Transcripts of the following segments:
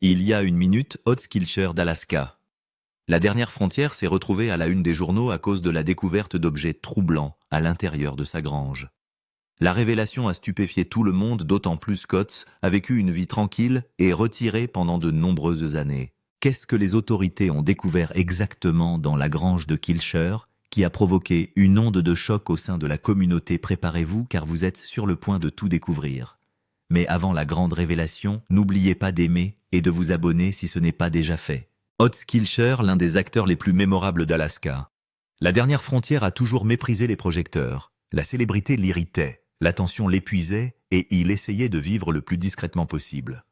Il y a une minute, Oathskilcher d'Alaska. La dernière frontière s'est retrouvée à la une des journaux à cause de la découverte d'objets troublants à l'intérieur de sa grange. La révélation a stupéfié tout le monde, d'autant plus qu'Otz a vécu une vie tranquille et retirée pendant de nombreuses années. Qu'est-ce que les autorités ont découvert exactement dans la grange de Kilcher qui a provoqué une onde de choc au sein de la communauté? Préparez-vous car vous êtes sur le point de tout découvrir. Mais avant la grande révélation, n'oubliez pas d'aimer et de vous abonner si ce n'est pas déjà fait. Oathskilcher, l'un des acteurs les plus mémorables d'Alaska. La dernière frontière a toujours méprisé les projecteurs. La célébrité l'irritait, l'attention l'épuisait et il essayait de vivre le plus discrètement possible.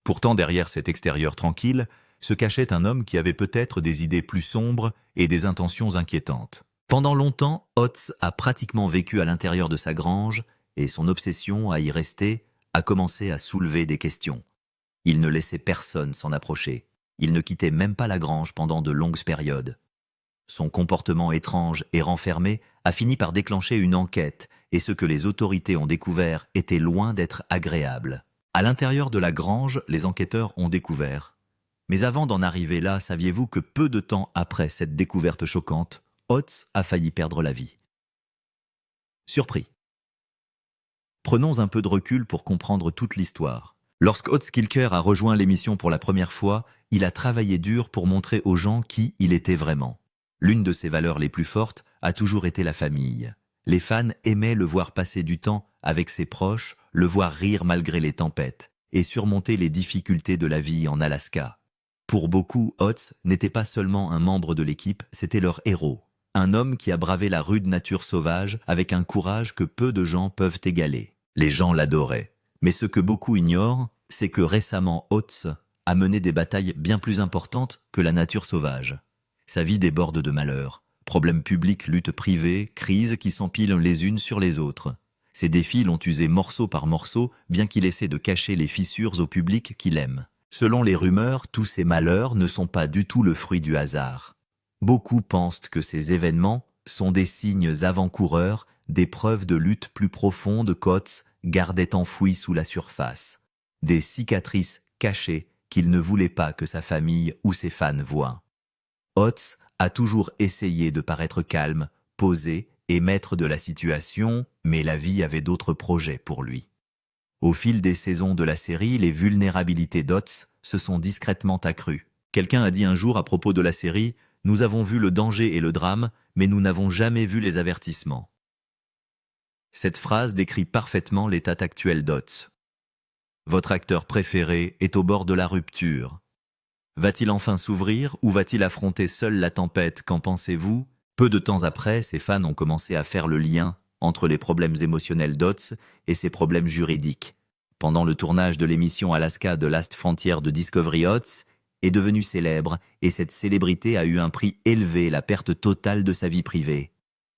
Pourtant, derrière cet extérieur tranquille, se cachait un homme qui avait peut-être des idées plus sombres et des intentions inquiétantes. Pendant longtemps, Otz a pratiquement vécu à l'intérieur de sa grange et son obsession à y rester a commencé à soulever des questions. Il ne laissait personne s'en approcher. Il ne quittait même pas la grange pendant de longues périodes. Son comportement étrange et renfermé a fini par déclencher une enquête et ce que les autorités ont découvert était loin d'être agréable. À l'intérieur de la grange, les enquêteurs ont découvert. Mais avant d'en arriver là, saviez-vous que peu de temps après cette découverte choquante, Otz a failli perdre la vie? Surpris. Prenons un peu de recul pour comprendre toute l'histoire. Lorsque Oathskilcher a rejoint l'émission pour la première fois, il a travaillé dur pour montrer aux gens qui il était vraiment. L'une de ses valeurs les plus fortes a toujours été la famille. Les fans aimaient le voir passer du temps avec ses proches, le voir rire malgré les tempêtes et surmonter les difficultés de la vie en Alaska. Pour beaucoup, Otz n'était pas seulement un membre de l'équipe, c'était leur héros. Un homme qui a bravé la rude nature sauvage avec un courage que peu de gens peuvent égaler. Les gens l'adoraient. Mais ce que beaucoup ignorent, c'est que récemment Otz a mené des batailles bien plus importantes que la nature sauvage. Sa vie déborde de malheurs. Problèmes publics, luttes privées, crises qui s'empilent les unes sur les autres. Ces défis l'ont usé morceau par morceau, bien qu'il essaie de cacher les fissures au public qu'il aime. Selon les rumeurs, tous ces malheurs ne sont pas du tout le fruit du hasard. Beaucoup pensent que ces événements sont des signes avant-coureurs, des preuves de lutte plus profonde qu'Otz gardait enfouies sous la surface. Des cicatrices cachées qu'il ne voulait pas que sa famille ou ses fans voient. Otz a toujours essayé de paraître calme, posé et maître de la situation, mais la vie avait d'autres projets pour lui. Au fil des saisons de la série, les vulnérabilités d'Otz se sont discrètement accrues. Quelqu'un a dit un jour à propos de la série « Nous avons vu le danger et le drame, mais nous n'avons jamais vu les avertissements. » Cette phrase décrit parfaitement l'état actuel d'Otz. Votre acteur préféré est au bord de la rupture. Va-t-il enfin s'ouvrir ou va-t-il affronter seul la tempête? Qu'en pensez-vous? Peu de temps après, ses fans ont commencé à faire le lien entre les problèmes émotionnels d'Otz et ses problèmes juridiques. Pendant le tournage de l'émission Alaska The Last Frontier de Discovery, Otz est devenu célèbre et cette célébrité a eu un prix élevé, la perte totale de sa vie privée.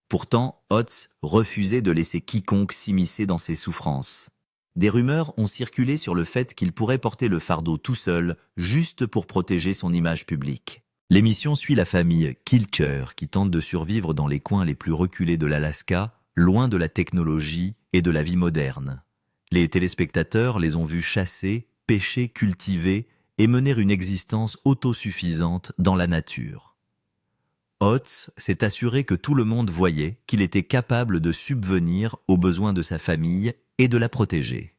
Pourtant, Otz refusait de laisser quiconque s'immiscer dans ses souffrances. Des rumeurs ont circulé sur le fait qu'il pourrait porter le fardeau tout seul, juste pour protéger son image publique. L'émission suit la famille Kilcher qui tente de survivre dans les coins les plus reculés de l'Alaska, loin de la technologie et de la vie moderne. Les téléspectateurs les ont vus chasser, pêcher, cultiver et mener une existence autosuffisante dans la nature. Otz s'est assuré que tout le monde voyait qu'il était capable de subvenir aux besoins de sa famille et de la protéger.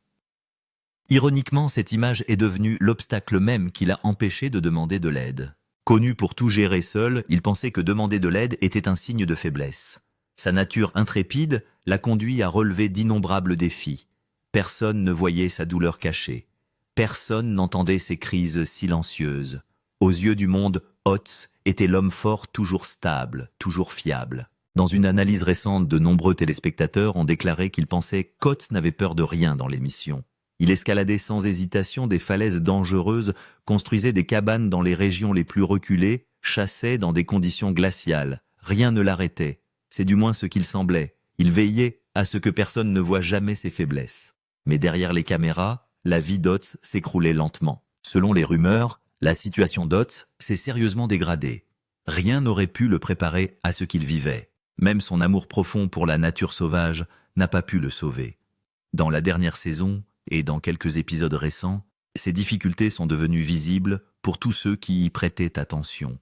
Ironiquement, cette image est devenue l'obstacle même qui l'a empêché de demander de l'aide. Connu pour tout gérer seul, il pensait que demander de l'aide était un signe de faiblesse. Sa nature intrépide l'a conduit à relever d'innombrables défis. Personne ne voyait sa douleur cachée. Personne n'entendait ses crises silencieuses. Aux yeux du monde, Otz était l'homme fort toujours stable, toujours fiable. Dans une analyse récente, de nombreux téléspectateurs ont déclaré qu'ils pensaient qu'Otz n'avait peur de rien dans l'émission. Il escaladait sans hésitation des falaises dangereuses, construisait des cabanes dans les régions les plus reculées, chassait dans des conditions glaciales. Rien ne l'arrêtait. C'est du moins ce qu'il semblait. Il veillait à ce que personne ne voie jamais ses faiblesses. Mais derrière les caméras, la vie d'Otz s'écroulait lentement. Selon les rumeurs, la situation d'Otz s'est sérieusement dégradée. Rien n'aurait pu le préparer à ce qu'il vivait. Même son amour profond pour la nature sauvage n'a pas pu le sauver. Dans la dernière saison et dans quelques épisodes récents, Ces difficultés sont devenues visibles pour tous ceux qui y prêtaient attention.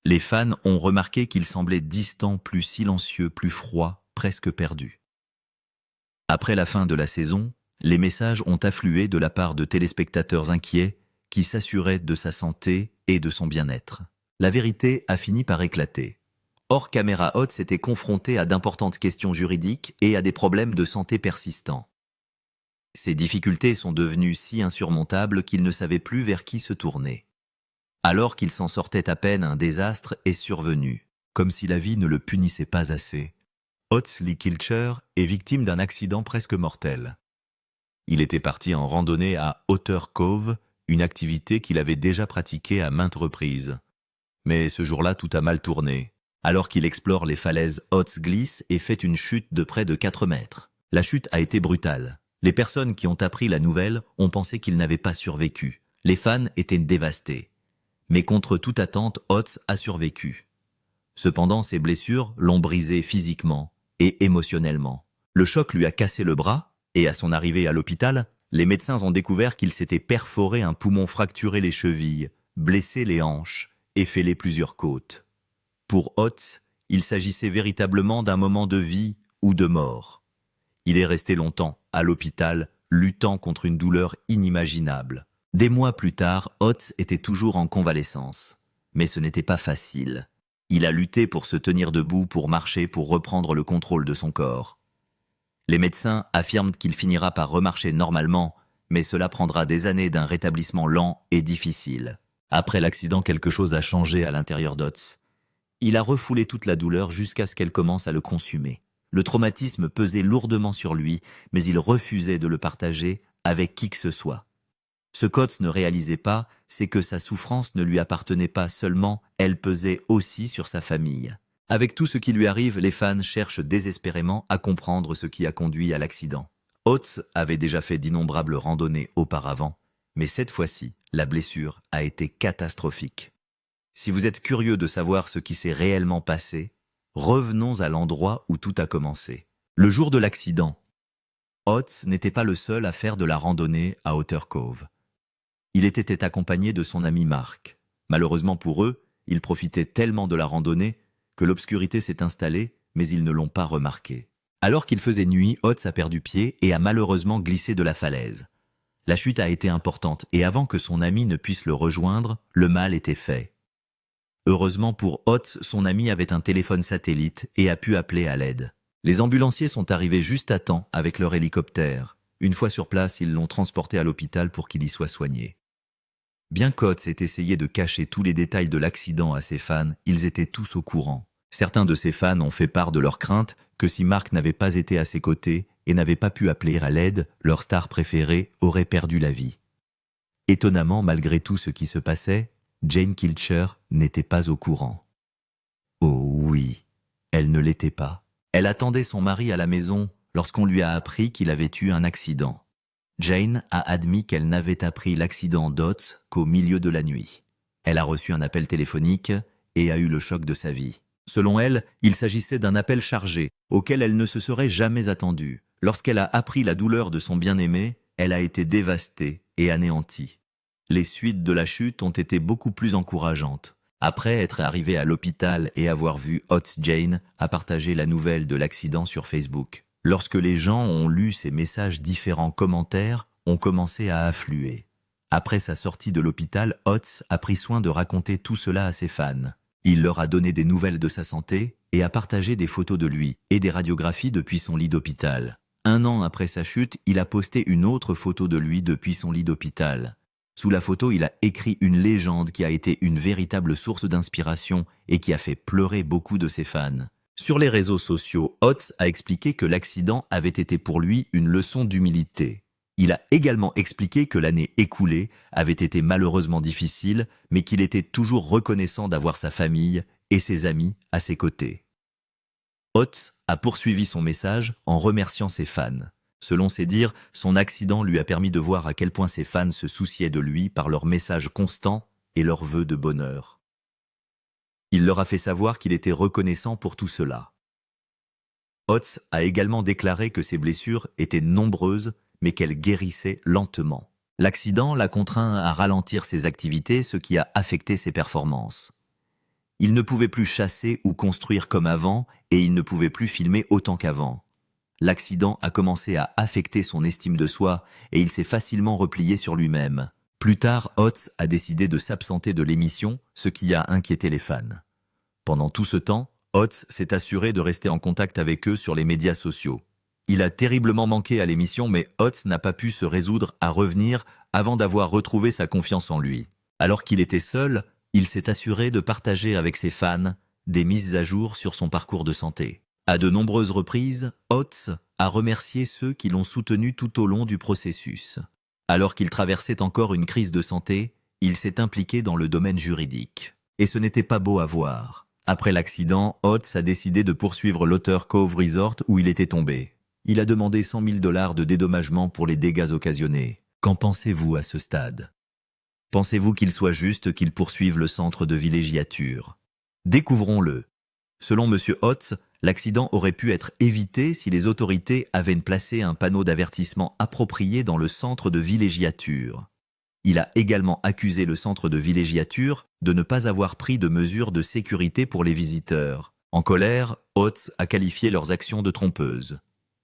Les fans ont remarqué qu'il semblait distant, plus silencieux, plus froid, presque perdu. Après la fin de la saison, les messages ont afflué de la part de téléspectateurs inquiets qui s'assuraient de sa santé et de son bien-être. La vérité a fini par éclater. Hors caméra haute s'était confronté à d'importantes questions juridiques et à des problèmes de santé persistants. Ces difficultés sont devenues si insurmontables qu'il ne savait plus vers qui se tourner. Alors qu'il s'en sortait à peine, un désastre est survenu. Comme si la vie ne le punissait pas assez, Oz Lee Kilcher est victime d'un accident presque mortel. Il était parti en randonnée à Otter Cove, une activité qu'il avait déjà pratiquée à maintes reprises. Mais ce jour-là, tout a mal tourné. Alors qu'il explore les falaises, Oz glisse et fait une chute de près de 4 mètres. La chute a été brutale. Les personnes qui ont appris la nouvelle ont pensé qu'il n'avait pas survécu. Les fans étaient dévastés. Mais contre toute attente, Oz a survécu. Cependant, ses blessures l'ont brisé physiquement et émotionnellement. Le choc lui a cassé le bras, et à son arrivée à l'hôpital, les médecins ont découvert qu'il s'était perforé un poumon, fracturé les chevilles, blessé les hanches et fêlé plusieurs côtes. Pour Oz, il s'agissait véritablement d'un moment de vie ou de mort. Il est resté longtemps à l'hôpital, luttant contre une douleur inimaginable. Des mois plus tard, Oz était toujours en convalescence. Mais ce n'était pas facile. Il a lutté pour se tenir debout, pour marcher, pour reprendre le contrôle de son corps. Les médecins affirment qu'il finira par remarcher normalement, mais cela prendra des années d'un rétablissement lent et difficile. Après l'accident, quelque chose a changé à l'intérieur d'Oz. Il a refoulé toute la douleur jusqu'à ce qu'elle commence à le consumer. Le traumatisme pesait lourdement sur lui, mais il refusait de le partager avec qui que ce soit. Ce qu'Oz ne réalisait pas, c'est que sa souffrance ne lui appartenait pas seulement, elle pesait aussi sur sa famille. Avec tout ce qui lui arrive, les fans cherchent désespérément à comprendre ce qui a conduit à l'accident. Oz avait déjà fait d'innombrables randonnées auparavant, mais cette fois-ci, la blessure a été catastrophique. Si vous êtes curieux de savoir ce qui s'est réellement passé, revenons à l'endroit où tout a commencé. Le jour de l'accident, Oz n'était pas le seul à faire de la randonnée à Otter Cove. Il était accompagné de son ami Mark. Malheureusement pour eux, ils profitaient tellement de la randonnée que l'obscurité s'est installée, mais ils ne l'ont pas remarqué. Alors qu'il faisait nuit, Oz a perdu pied et a malheureusement glissé de la falaise. La chute a été importante et avant que son ami ne puisse le rejoindre, le mal était fait. Heureusement pour Oz, son ami avait un téléphone satellite et a pu appeler à l'aide. Les ambulanciers sont arrivés juste à temps avec leur hélicoptère. Une fois sur place, ils l'ont transporté à l'hôpital pour qu'il y soit soigné. Bien qu'Oz ait essayé de cacher tous les détails de l'accident à ses fans, ils étaient tous au courant. Certains de ses fans ont fait part de leur crainte que si Mark n'avait pas été à ses côtés et n'avait pas pu appeler à l'aide, leur star préférée aurait perdu la vie. Étonnamment, malgré tout ce qui se passait, Jane Kilcher n'était pas au courant. Oh oui, elle ne l'était pas. Elle attendait son mari à la maison lorsqu'on lui a appris qu'il avait eu un accident. Jane a admis qu'elle n'avait appris l'accident d'Oz qu'au milieu de la nuit. Elle a reçu un appel téléphonique et a eu le choc de sa vie. Selon elle, il s'agissait d'un appel chargé, auquel elle ne se serait jamais attendue. Lorsqu'elle a appris la douleur de son bien-aimé, elle a été dévastée et anéantie. Les suites de la chute ont été beaucoup plus encourageantes. Après être arrivée à l'hôpital et avoir vu Oz, Jane a partagé la nouvelle de l'accident sur Facebook. Lorsque les gens ont lu ces messages, différents commentaires ont commencé à affluer. Après sa sortie de l'hôpital, Oz a pris soin de raconter tout cela à ses fans. Il leur a donné des nouvelles de sa santé et a partagé des photos de lui et des radiographies depuis son lit d'hôpital. 1 an après sa chute, il a posté une autre photo de lui depuis son lit d'hôpital. Sous la photo, il a écrit une légende qui a été une véritable source d'inspiration et qui a fait pleurer beaucoup de ses fans. Sur les réseaux sociaux, Oz a expliqué que l'accident avait été pour lui une leçon d'humilité. Il a également expliqué que l'année écoulée avait été malheureusement difficile, mais qu'il était toujours reconnaissant d'avoir sa famille et ses amis à ses côtés. Oz a poursuivi son message en remerciant ses fans. Selon ses dires, son accident lui a permis de voir à quel point ses fans se souciaient de lui par leurs messages constants et leurs vœux de bonheur. Il leur a fait savoir qu'il était reconnaissant pour tout cela. Oz a également déclaré que ses blessures étaient nombreuses, mais qu'elles guérissaient lentement. L'accident l'a contraint à ralentir ses activités, ce qui a affecté ses performances. Il ne pouvait plus chasser ou construire comme avant et il ne pouvait plus filmer autant qu'avant. L'accident a commencé à affecter son estime de soi et il s'est facilement replié sur lui-même. Plus tard, Oates a décidé de s'absenter de l'émission, ce qui a inquiété les fans. Pendant tout ce temps, Oates s'est assuré de rester en contact avec eux sur les médias sociaux. Il a terriblement manqué à l'émission, mais Oates n'a pas pu se résoudre à revenir avant d'avoir retrouvé sa confiance en lui. Alors qu'il était seul, il s'est assuré de partager avec ses fans des mises à jour sur son parcours de santé. À de nombreuses reprises, Oates a remercié ceux qui l'ont soutenu tout au long du processus. Alors qu'il traversait encore une crise de santé, il s'est impliqué dans le domaine juridique. Et ce n'était pas beau à voir. Après l'accident, Oates a décidé de poursuivre l'Otter Cove Resort où il était tombé. Il a demandé 100 000 $ de dédommagement pour les dégâts occasionnés. Qu'en pensez-vous à ce stade? Pensez-vous qu'il soit juste qu'il poursuive le centre de villégiature? Découvrons-le. Selon M. Oates, l'accident aurait pu être évité si les autorités avaient placé un panneau d'avertissement approprié dans le centre de villégiature. Il a également accusé le centre de villégiature de ne pas avoir pris de mesures de sécurité pour les visiteurs. En colère, Oates a qualifié leurs actions de trompeuses.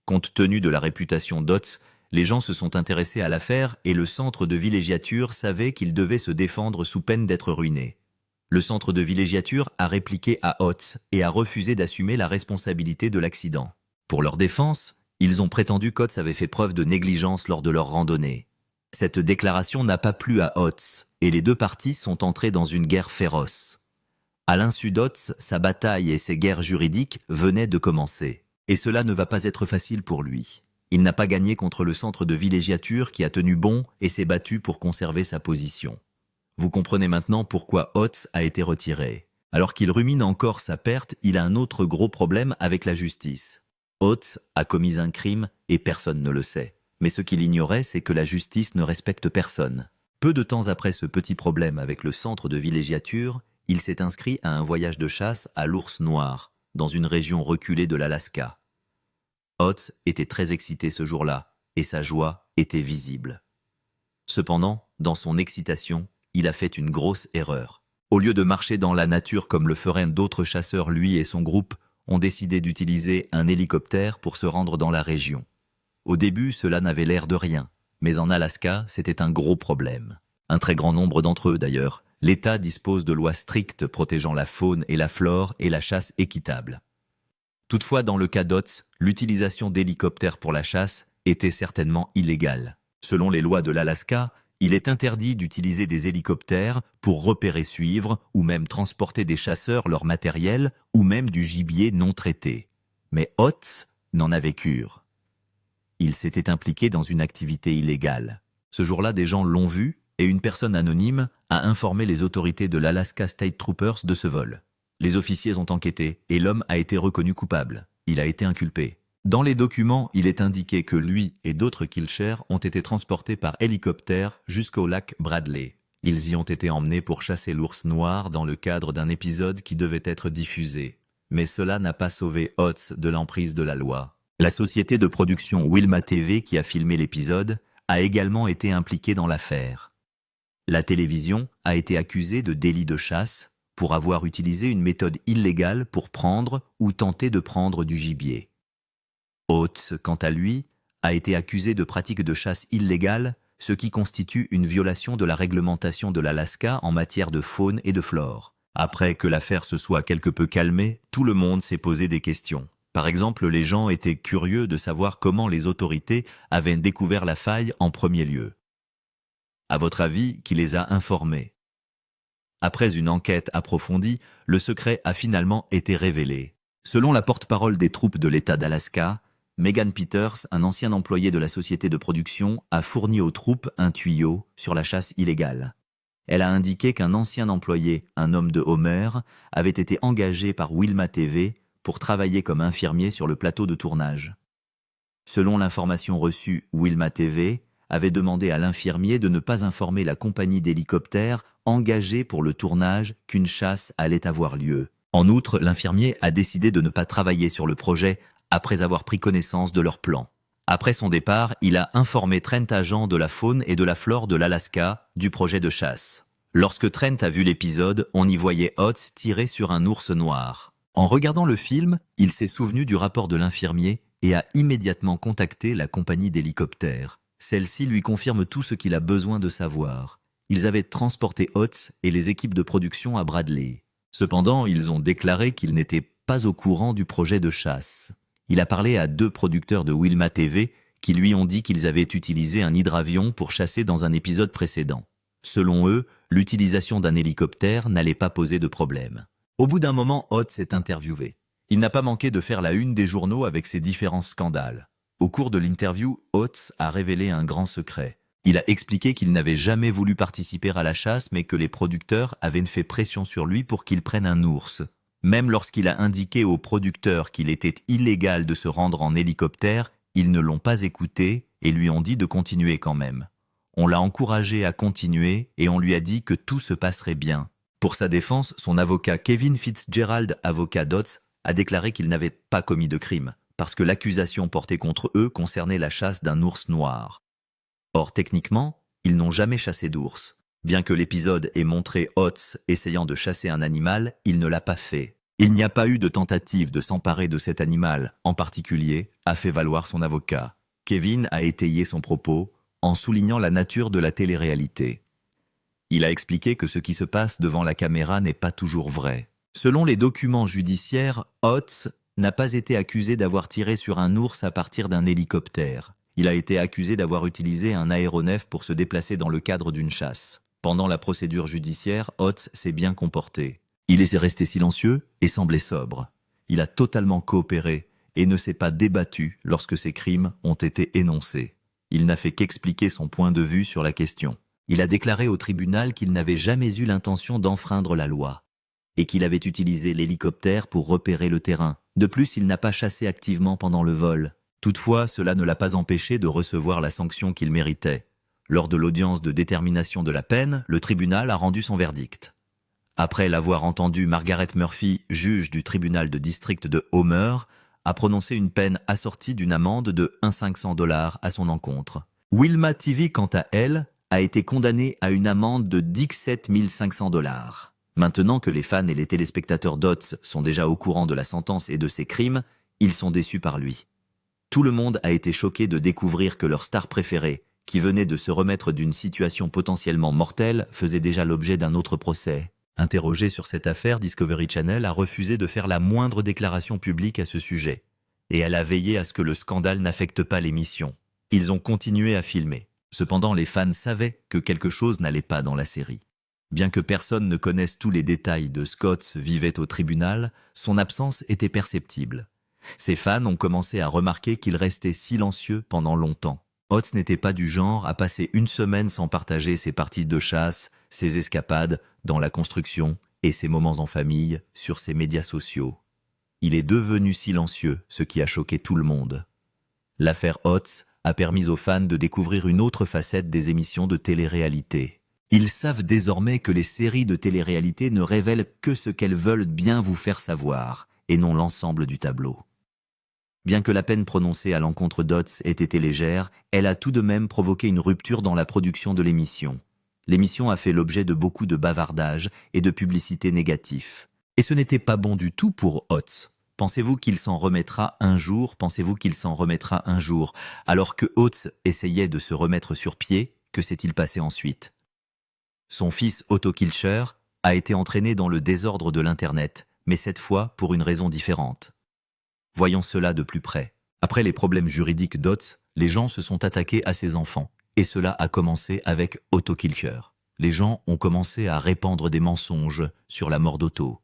Compte tenu de la réputation d'Oates, les gens se sont intéressés à l'affaire et le centre de villégiature savait qu'il devait se défendre sous peine d'être ruiné. Le centre de villégiature a répliqué à Oates et a refusé d'assumer la responsabilité de l'accident. Pour leur défense, ils ont prétendu qu'Oates avait fait preuve de négligence lors de leur randonnée. Cette déclaration n'a pas plu à Oates et les deux parties sont entrées dans une guerre féroce. À l'insu d'Oates, sa bataille et ses guerres juridiques venaient de commencer. Et cela ne va pas être facile pour lui. Il n'a pas gagné contre le centre de villégiature qui a tenu bon et s'est battu pour conserver sa position. Vous comprenez maintenant pourquoi Oates a été retiré. Alors qu'il rumine encore sa perte, il a un autre gros problème avec la justice. Oates a commis un crime et personne ne le sait. Mais ce qu'il ignorait, c'est que la justice ne respecte personne. Peu de temps après ce petit problème avec le centre de villégiature, il s'est inscrit à un voyage de chasse à l'ours noir, dans une région reculée de l'Alaska. Oates était très excité ce jour-là, et sa joie était visible. Cependant, dans son excitation, il a fait une grosse erreur. Au lieu de marcher dans la nature comme le feraient d'autres chasseurs, lui et son groupe ont décidé d'utiliser un hélicoptère pour se rendre dans la région. Au début, cela n'avait l'air de rien, mais en Alaska, c'était un gros problème. Un très grand nombre d'entre eux, d'ailleurs. L'État dispose de lois strictes protégeant la faune et la flore et la chasse équitable. Toutefois, dans le cas d'Oates, l'utilisation d'hélicoptères pour la chasse était certainement illégale. Selon les lois de l'Alaska, il est interdit d'utiliser des hélicoptères pour repérer, suivre ou même transporter des chasseurs leur matériel ou même du gibier non traité. Mais Oates n'en avait cure. Il s'était impliqué dans une activité illégale. Ce jour-là, des gens l'ont vu et une personne anonyme a informé les autorités de l'Alaska State Troopers de ce vol. Les officiers ont enquêté et l'homme a été reconnu coupable. Il a été inculpé. Dans les documents, il est indiqué que lui et d'autres killshers ont été transportés par hélicoptère jusqu'au lac Bradley. Ils y ont été emmenés pour chasser l'ours noir dans le cadre d'un épisode qui devait être diffusé. Mais cela n'a pas sauvé Oates de l'emprise de la loi. La société de production Wilma TV qui a filmé l'épisode a également été impliquée dans l'affaire. La télévision a été accusée de délit de chasse pour avoir utilisé une méthode illégale pour prendre ou tenter de prendre du gibier. Oates, quant à lui, a été accusé de pratique de chasse illégale, ce qui constitue une violation de la réglementation de l'Alaska en matière de faune et de flore. Après que l'affaire se soit quelque peu calmée, tout le monde s'est posé des questions. Par exemple, les gens étaient curieux de savoir comment les autorités avaient découvert la faille en premier lieu. À votre avis, qui les a informés? Après une enquête approfondie, le secret a finalement été révélé. Selon la porte-parole des troupes de l'État d'Alaska, Megan Peters, un ancien employé de la société de production, a fourni aux troupes un tuyau sur la chasse illégale. Elle a indiqué qu'un ancien employé, un homme de Homer, avait été engagé par Wilma TV pour travailler comme infirmier sur le plateau de tournage. Selon l'information reçue, Wilma TV avait demandé à l'infirmier de ne pas informer la compagnie d'hélicoptères engagée pour le tournage qu'une chasse allait avoir lieu. En outre, l'infirmier a décidé de ne pas travailler sur le projet après avoir pris connaissance de leur plan. Après son départ, il a informé Trent agent de la faune et de la flore de l'Alaska du projet de chasse. Lorsque Trent a vu l'épisode, on y voyait Oates tirer sur un ours noir. En regardant le film, il s'est souvenu du rapport de l'infirmier et a immédiatement contacté la compagnie d'hélicoptères. Celle-ci lui confirme tout ce qu'il a besoin de savoir. Ils avaient transporté Oates et les équipes de production à Bradley. Cependant, ils ont déclaré qu'ils n'étaient pas au courant du projet de chasse. Il a parlé à 2 producteurs de Wilma TV qui lui ont dit qu'ils avaient utilisé un hydravion pour chasser dans un épisode précédent. Selon eux, l'utilisation d'un hélicoptère n'allait pas poser de problème. Au bout d'un moment, Oates est interviewé. Il n'a pas manqué de faire la une des journaux avec ses différents scandales. Au cours de l'interview, Oates a révélé un grand secret. Il a expliqué qu'il n'avait jamais voulu participer à la chasse, mais que les producteurs avaient fait pression sur lui pour qu'il prenne un ours. Même lorsqu'il a indiqué aux producteurs qu'il était illégal de se rendre en hélicoptère, ils ne l'ont pas écouté et lui ont dit de continuer quand même. On l'a encouragé à continuer et on lui a dit que tout se passerait bien. Pour sa défense, son avocat Kevin Fitzgerald, avocat d'Oates, a déclaré qu'il n'avait pas commis de crime, parce que l'accusation portée contre eux concernait la chasse d'un ours noir. Or, techniquement, ils n'ont jamais chassé d'ours. Bien que l'épisode ait montré Oates essayant de chasser un animal, il ne l'a pas fait. Il n'y a pas eu de tentative de s'emparer de cet animal, en particulier, a fait valoir son avocat. Kevin a étayé son propos en soulignant la nature de la télé-réalité. Il a expliqué que ce qui se passe devant la caméra n'est pas toujours vrai. Selon les documents judiciaires, Oates n'a pas été accusé d'avoir tiré sur un ours à partir d'un hélicoptère. Il a été accusé d'avoir utilisé un aéronef pour se déplacer dans le cadre d'une chasse. Pendant la procédure judiciaire, Oates s'est bien comporté. Il est resté silencieux et semblait sobre. Il a totalement coopéré et ne s'est pas débattu lorsque ces crimes ont été énoncés. Il n'a fait qu'expliquer son point de vue sur la question. Il a déclaré au tribunal qu'il n'avait jamais eu l'intention d'enfreindre la loi et qu'il avait utilisé l'hélicoptère pour repérer le terrain. De plus, il n'a pas chassé activement pendant le vol. Toutefois, cela ne l'a pas empêché de recevoir la sanction qu'il méritait. Lors de l'audience de détermination de la peine, le tribunal a rendu son verdict. Après l'avoir entendu, Margaret Murphy, juge du tribunal de district de Homer, a prononcé une peine assortie d'une amende de $1,500 à son encontre. Wilma TV, quant à elle, a été condamnée à une amende de $17 500. Maintenant que les fans et les téléspectateurs d'Oates sont déjà au courant de la sentence et de ses crimes, ils sont déçus par lui. Tout le monde a été choqué de découvrir que leur star préférée, qui venait de se remettre d'une situation potentiellement mortelle, faisait déjà l'objet d'un autre procès. Interrogé sur cette affaire, Discovery Channel a refusé de faire la moindre déclaration publique à ce sujet. Et elle a veillé à ce que le scandale n'affecte pas l'émission. Ils ont continué à filmer. Cependant, les fans savaient que quelque chose n'allait pas dans la série. Bien que personne ne connaisse tous les détails de Scott vivait au tribunal, son absence était perceptible. Ses fans ont commencé à remarquer qu'il restait silencieux pendant longtemps. Oates n'était pas du genre à passer une semaine sans partager ses parties de chasse, ses escapades dans la construction et ses moments en famille sur ses médias sociaux. Il est devenu silencieux, ce qui a choqué tout le monde. L'affaire Oates a permis aux fans de découvrir une autre facette des émissions de télé-réalité. Ils savent désormais que les séries de télé-réalité ne révèlent que ce qu'elles veulent bien vous faire savoir, et non l'ensemble du tableau. Bien que la peine prononcée à l'encontre d'Oates ait été légère, elle a tout de même provoqué une rupture dans la production de l'émission. L'émission a fait l'objet de beaucoup de bavardages et de publicités négatives. Et ce n'était pas bon du tout pour Oates. Pensez-vous qu'il s'en remettra un jour? Pensez-vous qu'il s'en remettra un jour? Alors que Oates essayait de se remettre sur pied, que s'est-il passé ensuite? Son fils Otto Kilcher a été entraîné dans le désordre de l'Internet, mais cette fois pour une raison différente. Voyons cela de plus près. Après les problèmes juridiques d'Oates, les gens se sont attaqués à ses enfants. Et cela a commencé avec Otto Kilcher. Les gens ont commencé à répandre des mensonges sur la mort d'Otto.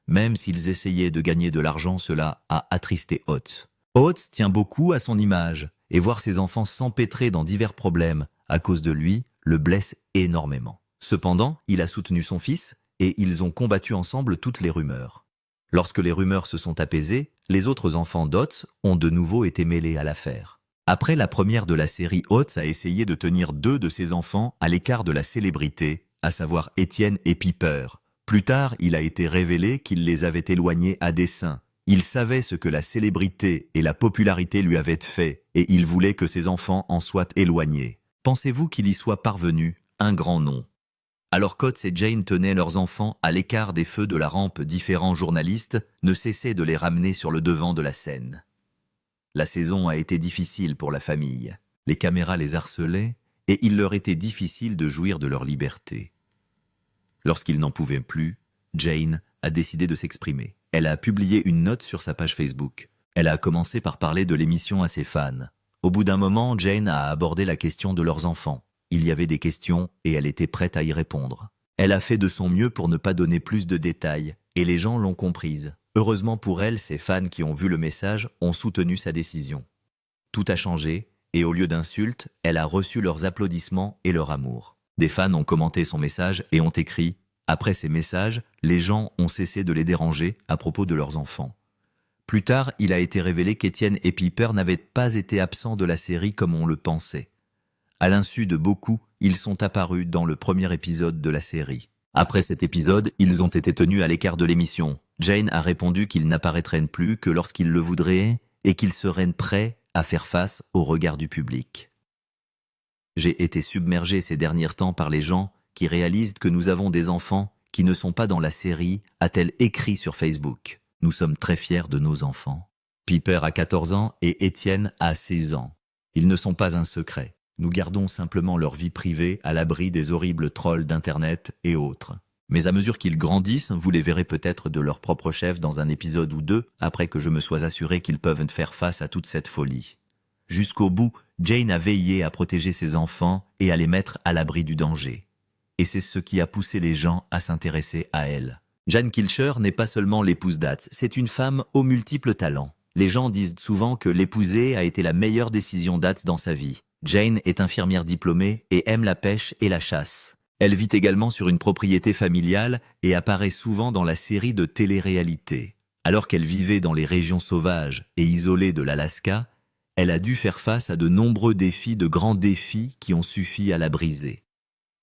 Même s'ils essayaient de gagner de l'argent, cela a attristé Oates. Oates tient beaucoup à son image, et voir ses enfants s'empêtrer dans divers problèmes à cause de lui le blesse énormément. Cependant, il a soutenu son fils, et ils ont combattu ensemble toutes les rumeurs. Lorsque les rumeurs se sont apaisées, les autres enfants d'Oates ont de nouveau été mêlés à l'affaire. Après la première de la série, Oates a essayé de tenir 2 de ses enfants à l'écart de la célébrité, à savoir Étienne et Piper. Plus tard, il a été révélé qu'il les avait éloignés à dessein, Il savait ce que la célébrité et la popularité lui avaient fait et il voulait que ses enfants en soient éloignés. Pensez-vous qu'il y soit parvenu? Un grand non. Alors qu'Oates et Jane tenaient leurs enfants à l'écart des feux de la rampe, différents journalistes ne cessaient de les ramener sur le devant de la scène. La saison a été difficile pour la famille. Les caméras les harcelaient et il leur était difficile de jouir de leur liberté. Lorsqu'ils n'en pouvaient plus, Jane a décidé de s'exprimer. Elle a publié une note sur sa page Facebook. Elle a commencé par parler de l'émission à ses fans. Au bout d'un moment, Jane a abordé la question de leurs enfants. Il y avait des questions et elle était prête à y répondre. Elle a fait de son mieux pour ne pas donner plus de détails et les gens l'ont comprise. Heureusement pour elle, ses fans qui ont vu le message ont soutenu sa décision. Tout a changé et au lieu d'insultes, elle a reçu leurs applaudissements et leur amour. Des fans ont commenté son message et ont écrit « Après ces messages, les gens ont cessé de les déranger à propos de leurs enfants. » Plus tard, il a été révélé qu'Étienne et Piper n'avaient pas été absents de la série comme on le pensait. À l'insu de beaucoup, ils sont apparus dans le premier épisode de la série. Après cet épisode, ils ont été tenus à l'écart de l'émission. Jane a répondu qu'ils n'apparaîtraient plus que lorsqu'ils le voudraient et qu'ils seraient prêts à faire face au regard du public. J'ai été submergé ces derniers temps par les gens qui réalisent que nous avons des enfants qui ne sont pas dans la série, a-t-elle écrit sur Facebook. Nous sommes très fiers de nos enfants. Piper a 14 ans et Étienne a 16 ans. Ils ne sont pas un secret. Nous gardons simplement leur vie privée à l'abri des horribles trolls d'Internet et autres. Mais à mesure qu'ils grandissent, vous les verrez peut-être de leur propre chef dans un épisode ou deux, après que je me sois assuré qu'ils peuvent faire face à toute cette folie. Jusqu'au bout, Jane a veillé à protéger ses enfants et à les mettre à l'abri du danger. Et c'est ce qui a poussé les gens à s'intéresser à elle. Jane Kilcher n'est pas seulement l'épouse d'Ads, c'est une femme aux multiples talents. Les gens disent souvent que l'épouser a été la meilleure décision d'Ads dans sa vie. Jane est infirmière diplômée et aime la pêche et la chasse. Elle vit également sur une propriété familiale et apparaît souvent dans la série de télé-réalité. Alors qu'elle vivait dans les régions sauvages et isolées de l'Alaska, elle a dû faire face à de nombreux défis, de grands défis qui ont suffi à la briser.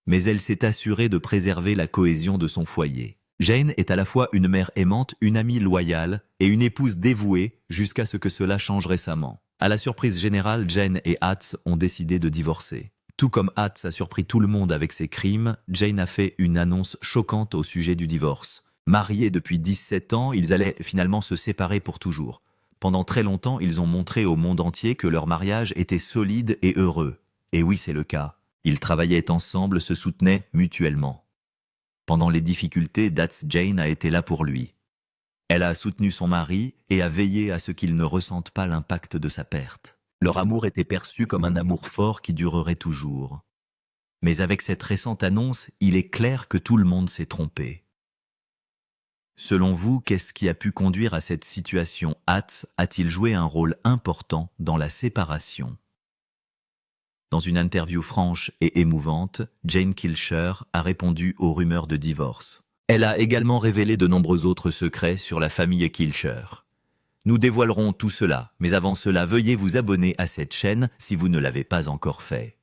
Mais elle s'est assurée de préserver la cohésion de son foyer. Jane est à la fois une mère aimante, une amie loyale et une épouse dévouée jusqu'à ce que cela change récemment. À la surprise générale, Jane et Ads ont décidé de divorcer. Tout comme Ads a surpris tout le monde avec ses crimes, Jane a fait une annonce choquante au sujet du divorce. Mariés depuis 17 ans, ils allaient finalement se séparer pour toujours. Pendant très longtemps, ils ont montré au monde entier que leur mariage était solide et heureux. Et oui, c'est le cas. Ils travaillaient ensemble, se soutenaient mutuellement. Pendant les difficultés, Jane a été là pour lui. Elle a soutenu son mari et a veillé à ce qu'il ne ressente pas l'impact de sa perte. Leur amour était perçu comme un amour fort qui durerait toujours. Mais avec cette récente annonce, il est clair que tout le monde s'est trompé. Selon vous, qu'est-ce qui a pu conduire à cette situation? A-t-il joué un rôle important dans la séparation? Dans une interview franche et émouvante, Jane Kilcher a répondu aux rumeurs de divorce. Elle a également révélé de nombreux autres secrets sur la famille Kilcher. Nous dévoilerons tout cela, mais avant cela, veuillez vous abonner à cette chaîne si vous ne l'avez pas encore fait.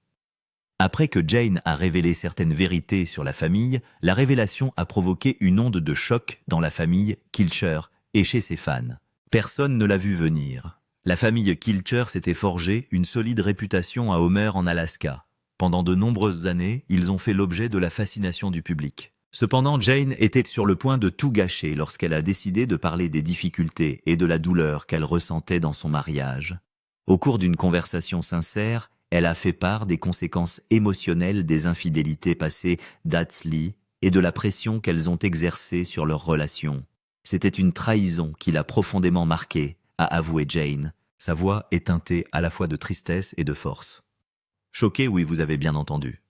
Après que Jane a révélé certaines vérités sur la famille, la révélation a provoqué une onde de choc dans la famille Kilcher et chez ses fans. Personne ne l'a vu venir. La famille Kilcher s'était forgée une solide réputation à Homer en Alaska. Pendant de nombreuses années, ils ont fait l'objet de la fascination du public. Cependant, Jane était sur le point de tout gâcher lorsqu'elle a décidé de parler des difficultés et de la douleur qu'elle ressentait dans son mariage. Au cours d'une conversation sincère, elle a fait part des conséquences émotionnelles des infidélités passées d'Atsley et de la pression qu'elles ont exercée sur leur relation. C'était une trahison qui l'a profondément marquée, a avoué Jane. Sa voix est teintée à la fois de tristesse et de force. Choqué, oui, vous avez bien entendu.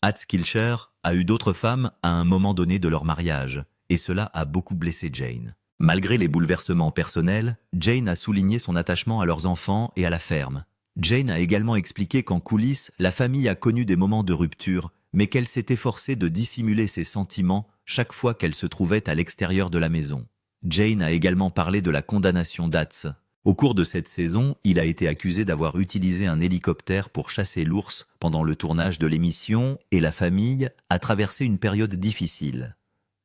Ads Kilcher a eu d'autres femmes à un moment donné de leur mariage, et cela a beaucoup blessé Jane. Malgré les bouleversements personnels, Jane a souligné son attachement à leurs enfants et à la ferme. Jane a également expliqué qu'en coulisses, la famille a connu des moments de rupture, mais qu'elle s'est efforcée de dissimuler ses sentiments chaque fois qu'elle se trouvait à l'extérieur de la maison. Jane a également parlé de la condamnation d'Ads. Au cours de cette saison, il a été accusé d'avoir utilisé un hélicoptère pour chasser l'ours pendant le tournage de l'émission et la famille a traversé une période difficile.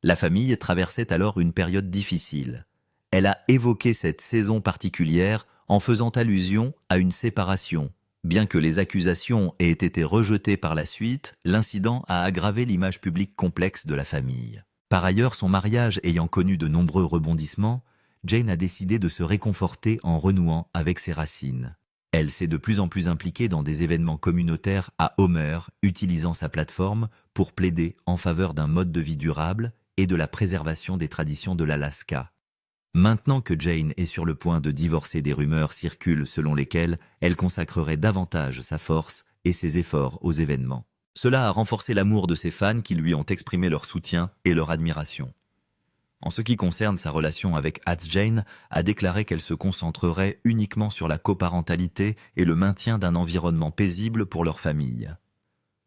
La famille traversait alors une période difficile. Elle a évoqué cette saison particulière en faisant allusion à une séparation. Bien que les accusations aient été rejetées par la suite, l'incident a aggravé l'image publique complexe de la famille. Par ailleurs, son mariage ayant connu de nombreux rebondissements, Jane a décidé de se réconforter en renouant avec ses racines. Elle s'est de plus en plus impliquée dans des événements communautaires à Homer, utilisant sa plateforme pour plaider en faveur d'un mode de vie durable et de la préservation des traditions de l'Alaska. Maintenant que Jane est sur le point de divorcer, des rumeurs circulent selon lesquelles elle consacrerait davantage sa force et ses efforts aux événements. Cela a renforcé l'amour de ses fans qui lui ont exprimé leur soutien et leur admiration. En ce qui concerne sa relation avec Jane, a déclaré qu'elle se concentrerait uniquement sur la coparentalité et le maintien d'un environnement paisible pour leur famille.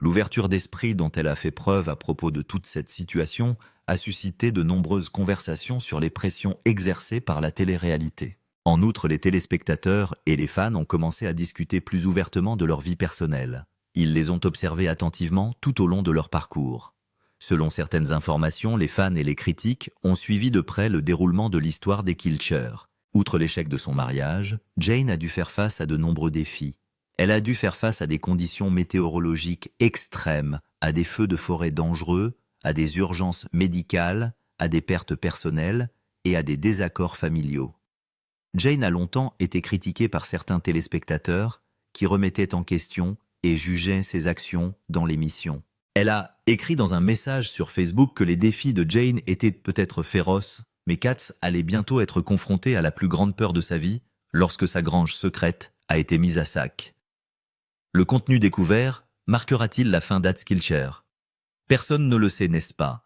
L'ouverture d'esprit dont elle a fait preuve à propos de toute cette situation a suscité de nombreuses conversations sur les pressions exercées par la télé-réalité. En outre, les téléspectateurs et les fans ont commencé à discuter plus ouvertement de leur vie personnelle. Ils les ont observés attentivement tout au long de leur parcours. Selon certaines informations, les fans et les critiques ont suivi de près le déroulement de l'histoire des Kilcher. Outre l'échec de son mariage, Jane a dû faire face à de nombreux défis. Elle a dû faire face à des conditions météorologiques extrêmes, à des feux de forêt dangereux, à des urgences médicales, à des pertes personnelles et à des désaccords familiaux. Jane a longtemps été critiquée par certains téléspectateurs qui remettaient en question et jugeaient ses actions dans l'émission. Elle a écrit dans un message sur Facebook que les défis de Jane étaient peut-être féroces, mais Katz allait bientôt être confrontée à la plus grande peur de sa vie lorsque sa grange secrète a été mise à sac. Le contenu découvert marquera-t-il la fin d'Skilcher? Personne ne le sait, n'est-ce pas?